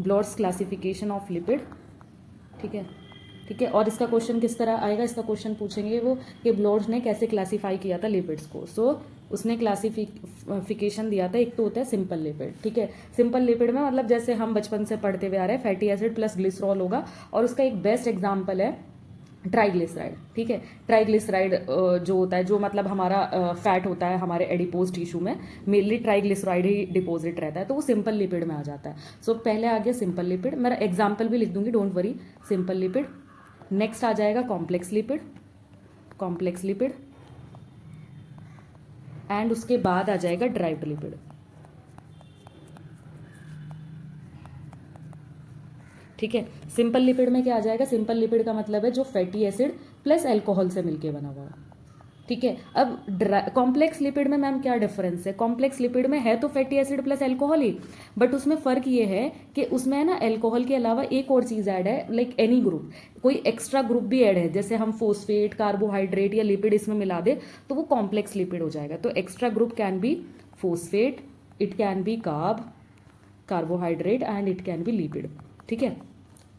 ब्लॉर्स classification of lipid, ठीक है, ठीक है। और इसका क्वेश्चन किस तरह आएगा, इसका क्वेश्चन पूछेंगे वो कि ब्लॉर्स ने कैसे क्लासीफाई किया था लिपिड्स को। सो उसने क्लासिफिकेशन दिया था, एक तो होता है सिंपल लिपिड, ठीक है। सिंपल लिपिड में मतलब जैसे हम बचपन से पढ़ते हुए आ रहे हैं, फैटी एसिड प्लस ग्लिसरॉल होगा, और उसका एक बेस्ट एग्जाम्पल है ट्राइग्लिसराइड, ठीक है। ट्राइग्लिसराइड जो होता है, जो मतलब हमारा फैट होता है हमारे एडिपोज टिश्यू में, मेनली ट्राइग्लिसराइड ही डिपोजिट रहता है, तो वो सिंपल लिपिड में आ जाता है। सो पहले आ गया सिंपल लिपिड, मेरा एग्जाम्पल भी लिख दूंगी, don't worry, simple lipid. Next आ जाएगा complex lipid, complex lipid, and उसके बाद आ जाएगा ड्राइव्ड लिपिड, ठीक है। सिंपल लिपिड में क्या आ जाएगा, सिंपल लिपिड का मतलब है जो फैटी एसिड प्लस अल्कोहल से मिलके बना हुआ है, ठीक है। अब कॉम्प्लेक्स लिपिड में मैम क्या डिफरेंस है, कॉम्प्लेक्स लिपिड में है तो fatty acid plus alcohol he, but उसमें फर्क ये है कि उसमें है ना अल्कोहल के अलावा एक और चीज ऐड है, लाइक एनी ग्रुप, कोई एक्स्ट्रा ग्रुप भी ऐड है, जैसे हम फोस्फेट, कार्बोहाइड्रेट या लिपिड इसमें मिला दे तो वो कॉम्प्लेक्स लिपिड हो जाएगा। तो extra group can be phosphate, it can be carbohydrate and it can be lipid, ठीक है।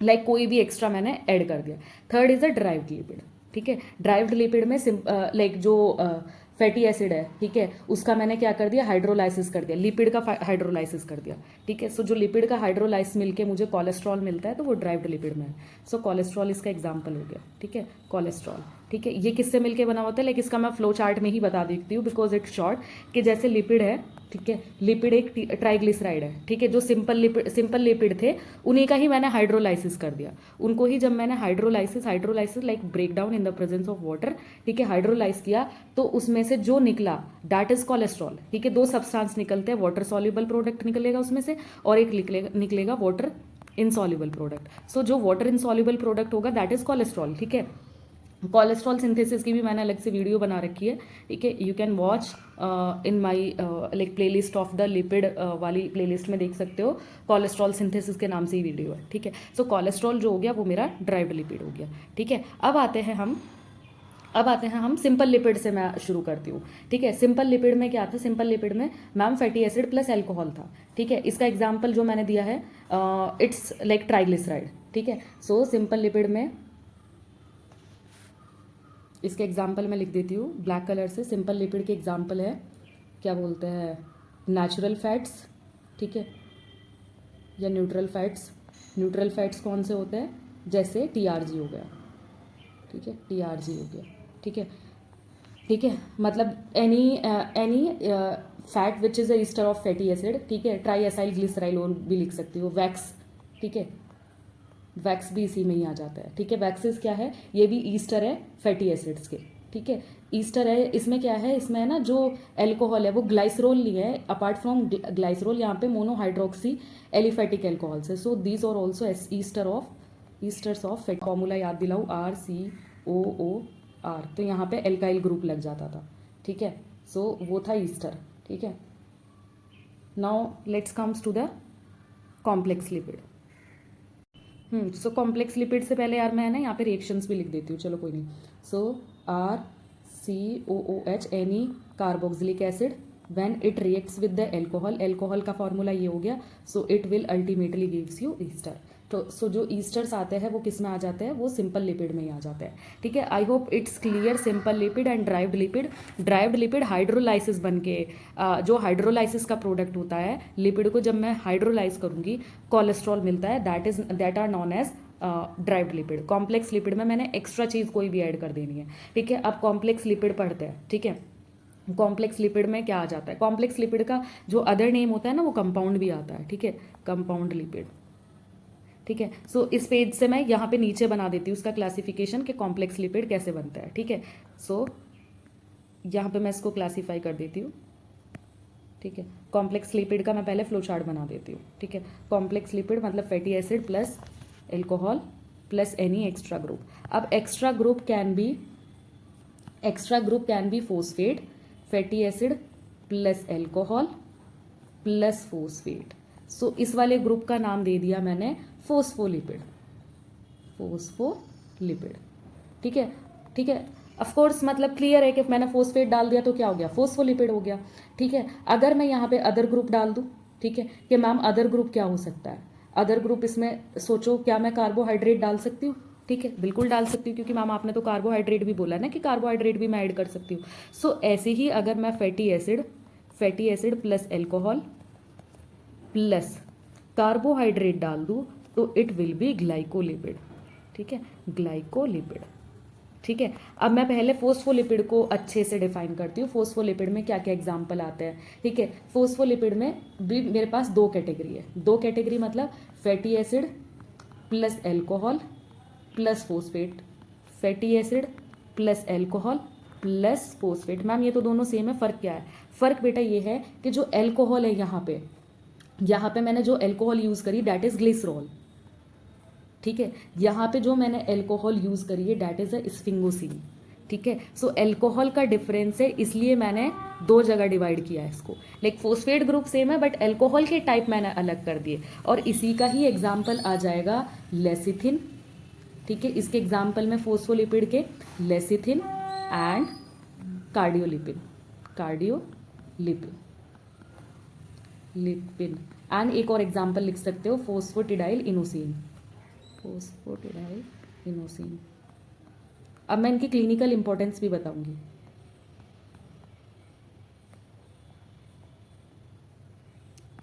लाइक कोई भी एक्स्ट्रा मैंने ऐड कर दिया। Third is a derived lipid, ठीक है। ड्राइव्ड लिपिड में लाइक जो फैटी एसिड है, ठीक है, उसका मैंने क्या कर दिया, हाइड्रोलाइसिस कर दिया, लिपिड का हाइड्रोलाइसिस कर दिया, ठीक है। सो जो लिपिड का हाइड्रोलाइसिस मिलके मुझे कोलेस्ट्रॉल मिलता है तो वो ड्राइव्ड लिपिड में है। सो कोलेस्ट्रॉल इसका एग्जाम्पल हो गया, ठीक है, कोलेस्ट्रॉल, ठीक है। ये किससे मिलके बना होता है, लाइक इसका मैं फ्लो चार्ट में ही बता देती हूँ बिकॉज इट्स शॉर्ट, कि जैसे लिपिड है, ठीक है, लिपिड एक ट्राइग्लिसराइड है, ठीक है, जो सिंपल लिपिड थे उन्हीं का ही मैंने हाइड्रोलाइसिस कर दिया, उनको ही जब मैंने hydrolysis like break down in the presence of water, ठीक है, हाइड्रोलाइज किया तो उसमें से जो निकला दैट इज कोलेस्ट्रॉल, ठीक है। दो सब्सटेंस निकलते हैं, वाटर सॉल्युबल प्रोडक्ट निकलेगा उसमें से और एक निकलेगा वाटर इनसॉल्युबल प्रोडक्ट। सो जो वाटर इनसॉल्युबल प्रोडक्ट होगा दैट इज कोलेस्ट्रॉल, ठीक है। कोलेस्ट्रॉल सिंथेसिस की भी मैंने अलग से वीडियो बना रखी है, ठीक है, you can watch in my like playlist of the lipid वाली प्लेलिस्ट में देख सकते हो, कोलेस्ट्रॉल सिंथेसिस के नाम से ही वीडियो है, ठीक है। सो कोलेस्ट्रॉल जो हो गया वो मेरा ड्राइव्ड लिपिड हो गया, ठीक है। अब आते हैं हम सिंपल लिपिड से, मैं शुरू करती हूँ, ठीक है। सिंपल लिपिड में क्या था, सिंपल लिपिड में ma'am fatty acid plus alcohol था, ठीक है। इसका एग्जाम्पल जो मैंने दिया है इट्स लाइक ट्राइग्लिसराइड, ठीक है। सो सिंपल लिपिड में इसके एग्जाम्पल मैं लिख देती हूँ ब्लैक कलर से। सिंपल लिपिड के एग्जाम्पल है, क्या बोलते हैं, नेचुरल फैट्स, ठीक है, या न्यूट्रल फैट्स। न्यूट्रल फैट्स कौन से होते हैं, जैसे टीआरजी हो गया, ठीक है, टीआरजी हो गया, ठीक है, ठीक है, मतलब any fat which is a ester of fatty acid, ठीक है। ट्राई एसाइल ग्लिसराइल और भी लिख सकती हो, वैक्स, ठीक है, वैक्स भी इसी में ही आ जाता है, ठीक है। वैक्सेस क्या है, ये भी ईस्टर है फैटी एसिड्स के, ठीक है, ईस्टर है। इसमें क्या है, इसमें है ना जो एल्कोहल है वो ग्लाइसरोल नहीं है, अपार्ट फ्रॉम ग्लाइसरोल यहाँ पे मोनोहाइड्रोक्सी एलिफेटिक एल्कोहल से। So these are also esters of fat. Formula याद दिलाऊँ, RCOOR, तो यहाँ पे एल्काइल ग्रुप लग जाता था, ठीक है। सो वो था ईस्टर, ठीक है। Now let's comes to the complex lipid. So complex lipid से पहले यार मैं ना यहाँ पे रिएक्शंस भी लिख देती हूँ, चलो कोई नहीं। सो RCOOH, any carboxylic acid, when it reacts with the alcohol का फॉर्मूला ये हो गया। So it will ultimately gives you Easter. तो सो जो ईस्टर्स आते हैं वो किस में आ जाते हैं, वो सिंपल लिपिड में ही आ जाते हैं, ठीक है। I hope it's clear. Simple lipid and derived lipid hydrolysis बन के जो हाइड्रोलाइसिस का प्रोडक्ट होता है लिपिड को, जब मैं हाइड्रोलाइज करूंगी कोलेस्ट्रॉल मिलता है, that are non age derived lipid. Complex lipid में मैंने एक्स्ट्रा चीज़ कोई भी ऐड कर देनी है, ठीक है। अब कॉम्प्लेक्स लिपिड पढ़ते हैं, ठीक है। कॉम्प्लेक्स लिपिड में क्या आ जाता है, कॉम्प्लेक्स लिपिड का जो अदर नेम होता है ना वो कंपाउंड भी आता है, ठीक है, कंपाउंड लिपिड, ठीक है। सो इस पेज से मैं यहाँ पे नीचे बना देती हूँ उसका क्लासिफिकेशन कि कॉम्प्लेक्स लिपिड कैसे बनता है, ठीक है। सो यहाँ पे मैं इसको क्लासीफाई कर देती हूँ, ठीक है। कॉम्प्लेक्स लिपिड का मैं पहले फ्लो चार्ट बना देती हूँ, ठीक है। कॉम्प्लेक्स लिपिड मतलब fatty acid plus alcohol plus any extra group. अब extra group can be phosphate, fatty acid plus alcohol plus phosphate. So इस वाले ग्रुप का नाम दे दिया मैंने फोस्फोलिपिड, ठीक है, ठीक है। ऑफ कोर्स मतलब क्लियर है कि मैंने फोस्फेट डाल दिया तो क्या हो गया, फोस्फोलिपिड हो गया, ठीक है। अगर मैं यहाँ पे अदर ग्रुप डाल दूँ, ठीक है, कि मैम अदर ग्रुप क्या हो सकता है, अदर ग्रुप इसमें सोचो, क्या मैं कार्बोहाइड्रेट डाल सकती हूँ? ठीक है, बिल्कुल डाल सकती हूँ, क्योंकि मैम आपने तो कार्बोहाइड्रेट भी बोला ना कि कार्बोहाइड्रेट भी मैं ऐड कर सकती हूँ। सो ऐसे ही अगर मैं fatty acid plus alcohol plus carbohydrate डाल दूँ तो इट विल बी ग्लाइकोलिपिड। ठीक है, ग्लाइकोलिपिड। ठीक है, अब मैं पहले फोस्फोलिपिड को अच्छे से डिफाइन करती हूँ। फोस्फोलिपिड में क्या क्या एग्जाम्पल आते हैं? ठीक है, फोस्फोलिपिड में भी मेरे पास दो कैटेगरी है। दो कैटेगरी मतलब fatty acid plus alcohol plus phosphate, fatty acid plus alcohol plus phosphate. Ma'am ये तो दोनों सेम है, फ़र्क क्या है? फ़र्क बेटा ये है कि जो एल्कोहल है यहाँ पे मैंने जो एल्कोहल यूज़ करी डैट इज़ ग्लिसरॉल। ठीक है, यहाँ पे जो मैंने एल्कोहल यूज़ करी है डैट इज़ अ स्फिंगोसिन। ठीक है, सो एल्कोहल का डिफरेंस है, इसलिए मैंने दो जगह डिवाइड किया है इसको। लाइक फोस्फेट ग्रुप सेम है बट एल्कोहल के टाइप मैंने अलग कर दिए। और इसी का ही एग्जाम्पल आ जाएगा लेसिथिन। ठीक है, इसके एग्जाम्पल में फोस्फोलिपिड के लेसिथिन एंड कार्डियोलिपिन एंड एक और एग्जाम्पल लिख सकते हो फोस्फोटिडाइल इनोसिन। अब मैं इनकी क्लिनिकल इंपॉर्टेंस भी बताऊंगी।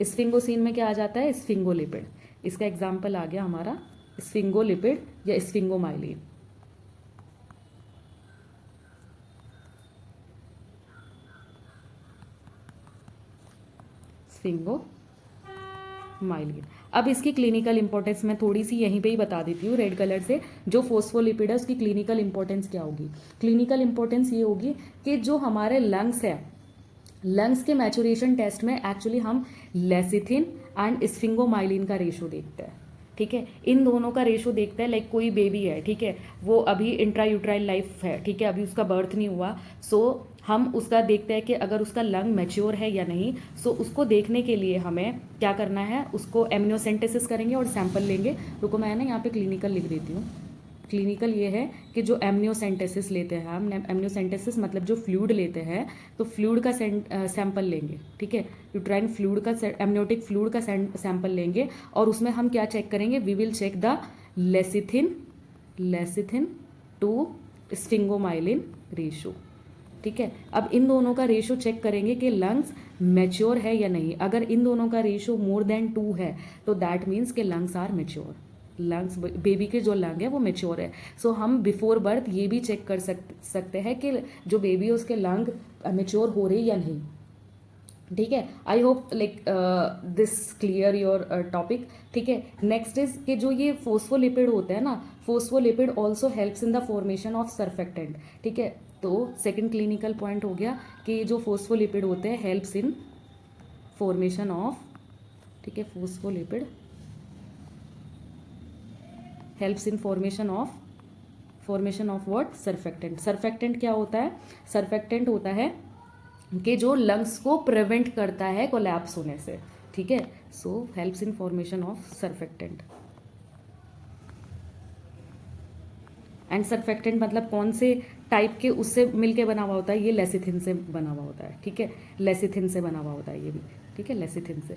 स्फिंगोसिन में क्या आ जाता है? स्फिंगोलिपिड। इसका एग्जाम्पल आ गया हमारा स्फिंगोलिपिड या स्फिंगोमाइलिन। स्फिंगोमाइलिन। अब इसकी क्लिनिकल इंपॉर्टेंस मैं थोड़ी सी यहीं पे ही बता देती हूँ रेड कलर से। जो फोस्फोलिपिड है उसकी क्लिनिकल इंपॉर्टेंस क्या होगी? क्लिनिकल इंपॉर्टेंस ये होगी कि जो हमारे लंग्स है, लंग्स के मैचुरेशन टेस्ट में एक्चुअली हम लेसिथिन एंड स्फिंगोमाइलिन का रेशो देखते हैं। ठीक है, इन दोनों का रेशो देखते हैं। लाइक कोई बेबी है, ठीक है, वो अभी इंट्रायूट्राइल लाइफ है, ठीक है, अभी उसका बर्थ नहीं हुआ। सो हम उसका देखते हैं कि अगर उसका लंग मैच्योर है या नहीं। सो उसको देखने के लिए हमें क्या करना है, उसको एमनियोसेंटेसिस करेंगे और सैंपल लेंगे। रुको मैं ना यहाँ पे क्लिनिकल लिख देती हूँ। क्लिनिकल ये है कि जो एमनियोसेंटेसिस लेते हैं हम, एमनियोसेंटेसिस मतलब जो फ्लूइड लेते हैं, तो फ्लूइड का सैंपल लेंगे। ठीक है, यूट्राइन फ्लूइड का एमनियोटिक फ्लूइड का सैंपल लेंगे और उसमें हम क्या चेक करेंगे? We will check the lecithin to sphingomyelin ratio. ठीक है, अब इन दोनों का रेशो चेक करेंगे कि लंग्स मैच्योर है या नहीं। अगर इन दोनों का रेशो मोर देन 2 है तो दैट मीन्स के lungs are mature. Lungs, baby के जो लंग है वो मैच्योर है। सो हम बिफोर बर्थ ये भी चेक कर सकते हैं कि जो बेबी है उसके लंग मैच्योर हो रही या नहीं। ठीक है, I hope like this clear your topic. ठीक है, नेक्स्ट इज कि जो ये फोस्फोलिपिड होते हैं ना, phospholipid also helps in the formation of surfactant. ठीक है, तो सेकंड क्लिनिकल पॉइंट हो गया कि जो फोस्फोलिपिड होते हैं हेल्प्स इन फॉर्मेशन ऑफ, ठीक है, phospholipid helps in formation of what? Surfactant. Surfactant क्या होता है? सर्फेक्टेंट होता है कि जो लंग्स को प्रिवेंट करता है कोलैप्स होने से। ठीक है, so helps in formation of surfactant. And surfactant मतलब कौन से टाइप के उससे मिलके बना हुआ होता है? ये लेसिथिन से बना हुआ होता है। ठीक है, लेसिथिन से बना हुआ होता है ये भी। ठीक है, लेसिथिन से।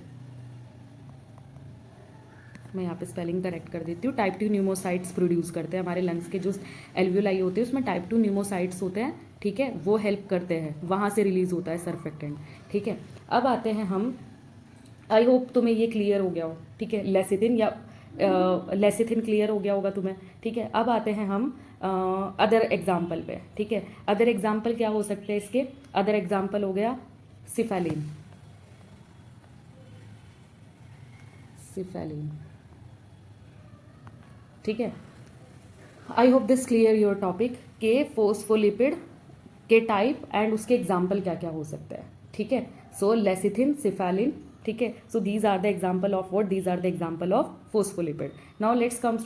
मैं यहाँ पे स्पेलिंग करेक्ट कर देती हूँ। टाइप 2 न्यूमोसाइट्स प्रोड्यूस करते हैं हमारे लंग्स के जो एल्वियोलाई होते हैं उसमें टाइप 2 न्यूमोसाइट्स होते हैं। ठीक है, वो हेल्प करते हैं, वहाँ से रिलीज होता है सर्फेक्टेंट। ठीक है, अब आते हैं हम, आई होप तुम्हें ये क्लियर हो गया हो। ठीक है, लेसिथिन या लेसिथिन क्लियर हो गया होगा तुम्हें। ठीक है, अब आते हैं हम अदर एग्जाम्पल पे। ठीक है, अदर एग्जाम्पल क्या हो सकते हैं इसके? अदर एग्जाम्पल हो गया सिफेलिन। ठीक है, I hope this clear your topic के फोस्फोलिपिड के टाइप एंड उसके एग्जाम्पल क्या क्या हो सकते हैं। ठीक है, सो लेसिथिन, सिफेलिन। ठीक है, so these are the example of what? These are the example of phospholipid. Now let's comes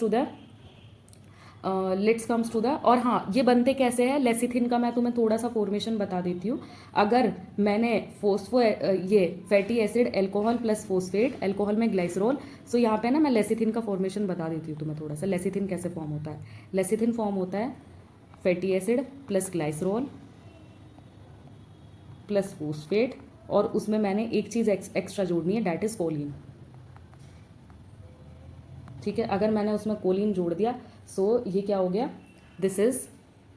to the और हाँ, ये बनते कैसे हैं? लेसिथिन का मैं तुम्हें थोड़ा सा फॉर्मेशन बता देती हूँ। अगर मैंने ये fatty acid, alcohol plus phosphate, alcohol में ग्लाइसरॉल, सो यहाँ पे ना मैं लेसिथिन का फॉर्मेशन बता देती हूँ तुम्हें थोड़ा सा। लेसिथिन कैसे फॉर्म होता है? लेसिथिन फॉर्म होता है fatty acid plus glycerol plus phosphate, और उसमें मैंने एक चीज़ एक्स्ट्रा जोड़नी है, डैट इज कोलिन। ठीक है, अगर मैंने उसमें कोलिन जोड़ दिया सो ये क्या हो गया, दिस इज़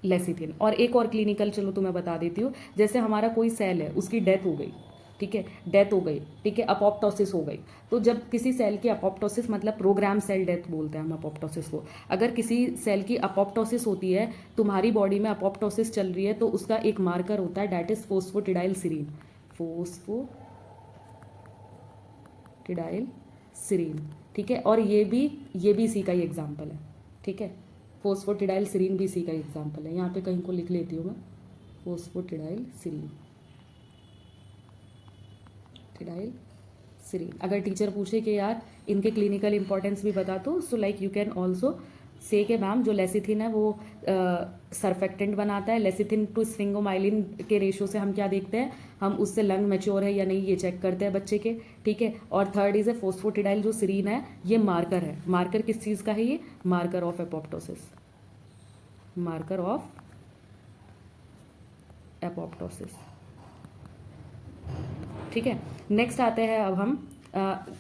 लेसिथिन। और एक और क्लिनिकल चलो तुम्हें बता देती हूँ, जैसे हमारा कोई सेल है उसकी डेथ हो गई, ठीक है, डेथ हो गई, ठीक है, अपोप्टोसिस हो गई। तो जब किसी सेल की अपोप्टोसिस मतलब प्रोग्राम सेल डेथ बोलते हैं हम अपोप्टोसिस को, अगर किसी सेल की अपोप्टोसिस होती है, तुम्हारी बॉडी में अपोप्टोसिस चल रही है, तो उसका एक मार्कर होता है, डैट इज फोस्फोटिडाइल सीरीन, फोस्फोटिडाइल सीरीन, ठीक है। और ये भी इसी का ही एग्जाम्पल है, ठीक है, फोस्फोटिडाइल सीरीन भी इसी का एग्जाम्पल है। यहाँ पे कहीं को लिख लेती हूँ मैं, फोस्फोटिडाइल सीरीन, टिडाइल सीरीन। अगर टीचर पूछे कि यार इनके क्लिनिकल इंपॉर्टेंस भी बता दो, so like you can also say के मैम जो लेसिथिन है वो सरफेक्टेंट बनाता है। लेसिथिन टू स्फिंगोमाइलिन के रेशो से हम क्या देखते हैं, हम उससे लंग मैच्योर है या नहीं ये चेक करते हैं बच्चे के, ठीक है। और थर्ड इज ए फोस्फोटिडाइल जो सीरीन है, ये मार्कर है। मार्कर किस चीज़ का है, ये marker of apoptosis, marker of apoptosis, ठीक है। नेक्स्ट आते हैं अब हम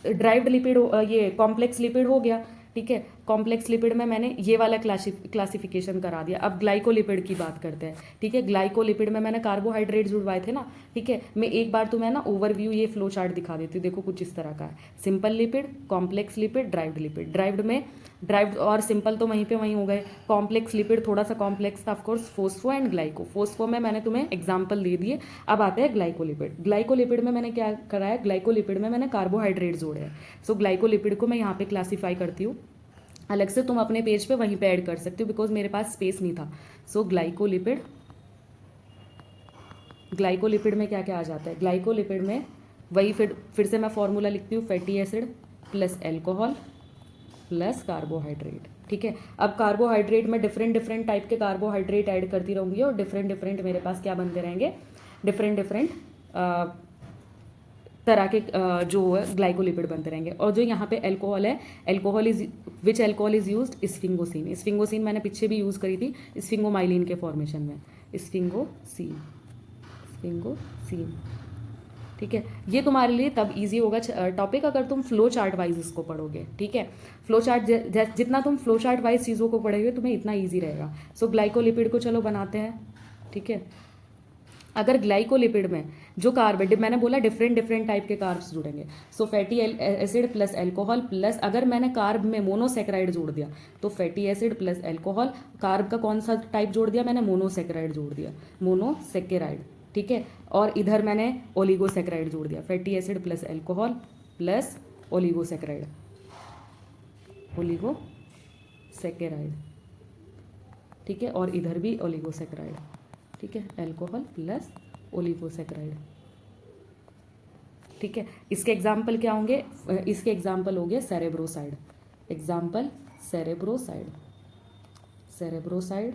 ड्राइव्ड लिपिड, ये कॉम्प्लेक्स लिपिड हो गया, ठीक है। कॉम्प्लेक्स लिपिड में मैंने ये वाला क्लासिफिकेशन करा दिया। अब ग्लाइकोलिपिड की बात करते हैं, ठीक है। ग्लाइकोलिपिड में मैंने कार्बोहाइड्रेट जुड़वाए थे ना, ठीक है। मैं एक बार तुम्हें ना ओवरव्यू ये फ्लो चार्ट दिखा देती हूँ, देखो कुछ इस तरह का है, simple lipid, complex lipid, derived lipid. Derived और सिंपल तो वहीं पे वहीं हो गए। कॉम्प्लेक्स लिपिड थोड़ा सा कॉम्प्लेक्स था of course, phospho and glyco. Phospho में मैंने तुम्हें एग्जाम्पल दे दिए। अब आते हैं ग्लाइकोलिपिड। ग्लाइकोलिपिड में मैंने क्या कराया, ग्लाइकोलिपिड में मैंने कार्बोहाइड्रेट जोड़े हैं। सो ग्लाइकोलिपिड को मैं यहाँ पे क्लासीफाई करती हूँ अलग से, तुम अपने पेज पे वहीं पे ऐड कर सकते हो बिकॉज मेरे पास स्पेस नहीं था। सो ग्लाइकोलिपिड में क्या क्या आ जाता है, ग्लाइकोलिपिड में वही फिर से मैं फॉर्मूला लिखती हूँ, fatty acid plus alcohol plus carbohydrate, ठीक है। अब कार्बोहाइड्रेट में डिफरेंट टाइप के कार्बोहाइड्रेट ऐड करती रहूँगी और डिफरेंट मेरे पास क्या बनते रहेंगे, डिफरेंट तरह के जो ग्लाइकोलिपिड बनते रहेंगे। और जो यहाँ पे एल्कोहल है, alcohol is used, sphingosine. Sphingosine मैंने पीछे भी यूज़ करी थी स्फिंगोमाइलिन के फॉर्मेशन में, स्फिंगोसिन, ठीक है। ये तुम्हारे लिए तब इजी होगा टॉपिक अगर तुम फ्लो चार्ट वाइज इसको पढ़ोगे, ठीक है। फ्लो चार्ट जितना तुम फ्लो चार्ट वाइज चीज़ों को पढ़ोगे तुम्हें इतना ईजी रहेगा। सो ग्लाइकोलिपिड को चलो बनाते हैं, ठीक है। अगर ग्लाइकोलिपिड में जो कार्ब, मैंने बोला डिफरेंट टाइप के कार्ब्स जुड़ेंगे। So fatty acid plus alcohol plus, अगर मैंने कार्ब में मोनोसेक्राइड जोड़ दिया तो fatty acid plus alcohol, carb का कौन सा टाइप जोड़ दिया मैंने, मोनोसेक्राइड जोड़ दिया, मोनोसेक्राइड, ठीक है। और इधर मैंने ओलिगोसेक्राइड जोड़ दिया, fatty acid plus alcohol plus oligosaccharide, ठीक है। और इधर भी ओलिगोसेक्राइड, ठीक है, एल्कोहल प्लस ओलिगोसेक्राइड, ठीक है। इसके एग्जाम्पल क्या होंगे, इसके एग्जाम्पल हो गए सेरेब्रोसाइड, एग्जाम्पल सेरेब्रोसाइड,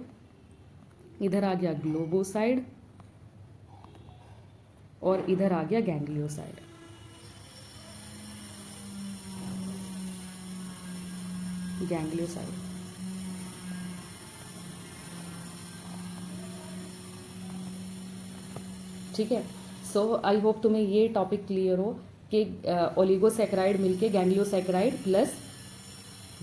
इधर आ गया ग्लोबोसाइड और इधर आ गया गैंग्लियोसाइड, ठीक है। सो आई होप तुम्हें ये टॉपिक क्लियर हो कि ओलिगोसेक्राइड मिलके गैंग्लियोसेक्राइड प्लस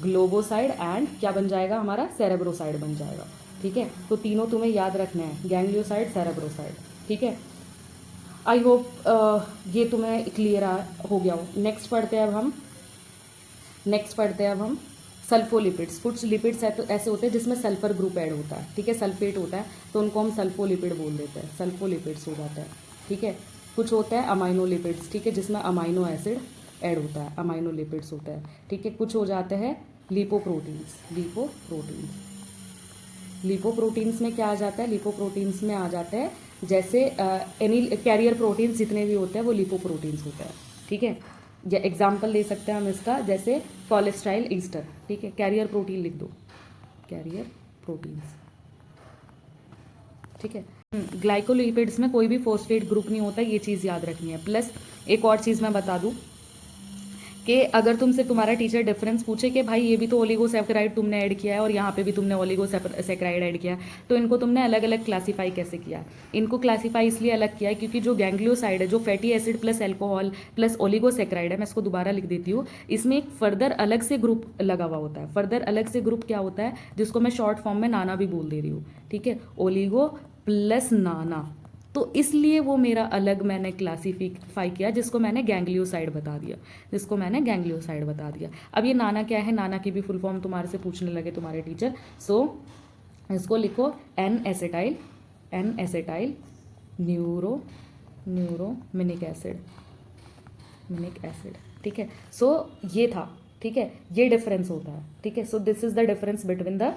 ग्लोबोसाइड एंड क्या बन जाएगा हमारा, सेरेब्रोसाइड बन जाएगा, ठीक है। तो तीनों तुम्हें याद रखने हैं, गैंग्लियोसाइड, सेरेब्रोसाइड, ठीक है। आई होप ये तुम्हें क्लियर हो गया हो। नेक्स्ट पढ़ते हैं अब हम सल्फोलिपिड्स। कुछ लिपिड्स ऐसे होते हैं जिसमें सल्फर ग्रुप ऐड होता है, ठीक है, सल्फेट होता है, तो उनको हम सल्फोलिपिड बोल देते हैं, सल्फोलिपिड्स हो जाता है, ठीक है। कुछ होता है अमाइनोलिपिड्स, ठीक है, जिसमें अमाइनो एसिड ऐड होता है, अमाइनोलिपिड्स होता है, ठीक है। कुछ हो जाते हैं लिपोप्रोटीन्स में क्या आ जाता है, लिपोप्रोटीन्स में आ जाता है जैसे एनी कैरियर प्रोटीन्स जितने भी होते हैं वो लिपोप्रोटीन्स होते हैं, ठीक है। एग्जाम्पल ले सकते हैं हम इसका, जैसे कोलेस्ट्राइल ईस्टर, ठीक है, कैरियर प्रोटीन लिख दो, कैरियर प्रोटीन्स, ठीक है। ग्लाइकोलिपिड्स में कोई भी फॉस्फेट ग्रुप नहीं होता, ये चीज़ याद रखनी है। प्लस एक और चीज़ मैं बता दूं, कि अगर तुमसे तुम्हारा टीचर डिफरेंस पूछे कि भाई ये भी तो ओलिगोसैकेराइड तुमने ऐड किया है और यहाँ पे भी तुमने ओलिगोसैकेराइड ऐड किया है, तो इनको तुमने अलग अलग क्लासीफाई कैसे किया? इनको क्लासीफाई इसलिए अलग किया है क्योंकि जो गैंग्लियोसाइड है, जो fatty acid plus alcohol plus oligosaccharide है, मैं इसको दोबारा लिख देती हूँ, इसमें एक फर्दर अलग से ग्रुप लगा हुआ होता है। फर्दर अलग से ग्रुप क्या होता है, जिसको मैं शॉर्ट फॉर्म में नाना भी बोल दे रही हूँ, ठीक है, ओलिगो प्लस नाना। तो इसलिए वो मेरा अलग मैंने क्लासीफाई किया, जिसको मैंने गैंग्लियोसाइड बता दिया, जिसको मैंने गैंग्लियोसाइड बता दिया। अब ये नाना क्या है, नाना की भी फुल फॉर्म तुम्हारे से पूछने लगे तुम्हारे टीचर, सो इसको लिखो एन एसेटाइल न्यूरोमिनिक एसिड, ठीक है। सो ये था, ठीक है, ये डिफरेंस होता है, ठीक है। So this is the difference between the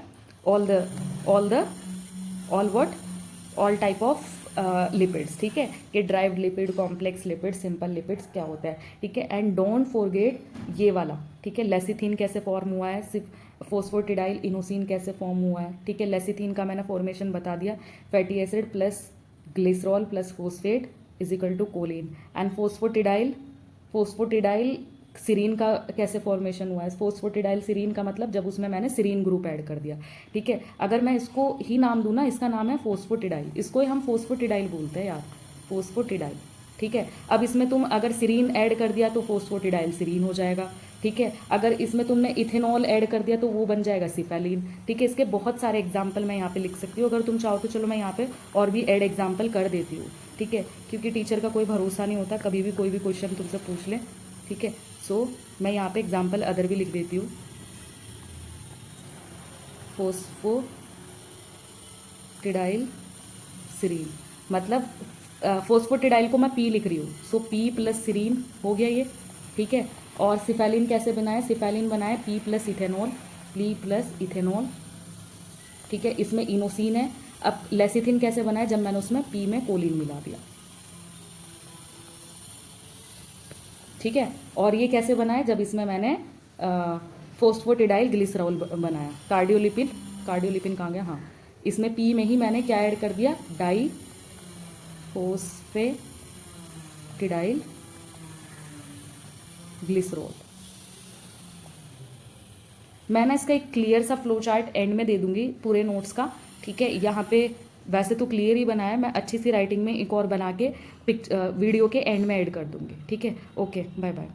all type of lipids, ठीक है, कि derived lipid, complex lipid, simple lipids क्या होता है, ठीक है। एंड डोंट फॉरगेट ये वाला, ठीक है, लेसिथिन कैसे फॉर्म हुआ है, सिर्फ फोस्फोटिडाइल इनोसिन कैसे फॉर्म हुआ है, ठीक है। लेसिथिन का मैंने फॉर्मेशन बता दिया, fatty acid plus glycerol plus phosphate is equal to choline. And phosphatidyl serine का कैसे फॉर्मेशन हुआ है, फोस्फोटिडाइल सीरीन का मतलब जब उसमें मैंने सीरीन ग्रुप ऐड कर दिया, ठीक है। अगर मैं इसको ही नाम दूं ना, इसका नाम है फोस्फोटिडाइल, इसको ही हम फोस्फोटिडाइल बोलते हैं यार, फोस्फोटिडाइल, ठीक है। अब इसमें तुम अगर सीरीन ऐड कर दिया तो फोस्फोटिडाइल सीरीन हो जाएगा, ठीक है। अगर इसमें तुमने इथेनॉल ऐड कर दिया तो वो बन जाएगा सिफेलिन, ठीक है। इसके बहुत सारे एग्जाम्पल मैं यहाँ पे लिख सकती हूँ, अगर तुम चाहो तो चलो मैं यहाँ पे और भी ऐड एग्जाम्पल कर देती हूँ, ठीक है, क्योंकि टीचर का कोई भरोसा नहीं होता, कभी भी कोई भी क्वेश्चन तुमसे पूछ ले, ठीक है। सो मैं यहाँ पे एग्जाम्पल अदर भी लिख देती हूँ, फोस्फोटिडाइल सीरीन, मतलब फोस्फोटिडाइल को मैं पी लिख रही हूँ, सो पी प्लस सीरीन हो गया ये, ठीक है। और सिफेलिन कैसे बनाए, सिफेलिन बनाए पी प्लस इथेनॉल, ठीक है, इसमें इनोसिन है। अब लेसिथिन कैसे बनाए, जब मैंने उसमें पी में कोलिन मिला दिया, ठीक है। और ये कैसे बनाए, जब इसमें मैंने फोस्फोटिडाइल ग्लिसरॉल बनाया, कार्डियोलिपिन कहाँ गया, हाँ, इसमें पी में ही मैंने क्या ऐड कर दिया, डाई फोस्फेटिडाइल ग्लिसरॉल। मैं ना इसका एक क्लियर सा फ्लो चार्ट एंड में दे दूंगी पूरे नोट्स का, ठीक है। यहाँ पे वैसे तो क्लियर ही बनाया, मैं अच्छी सी राइटिंग में एक और बना के वीडियो के एंड में ऐड कर दूंगी, ठीक है। Okay, bye bye.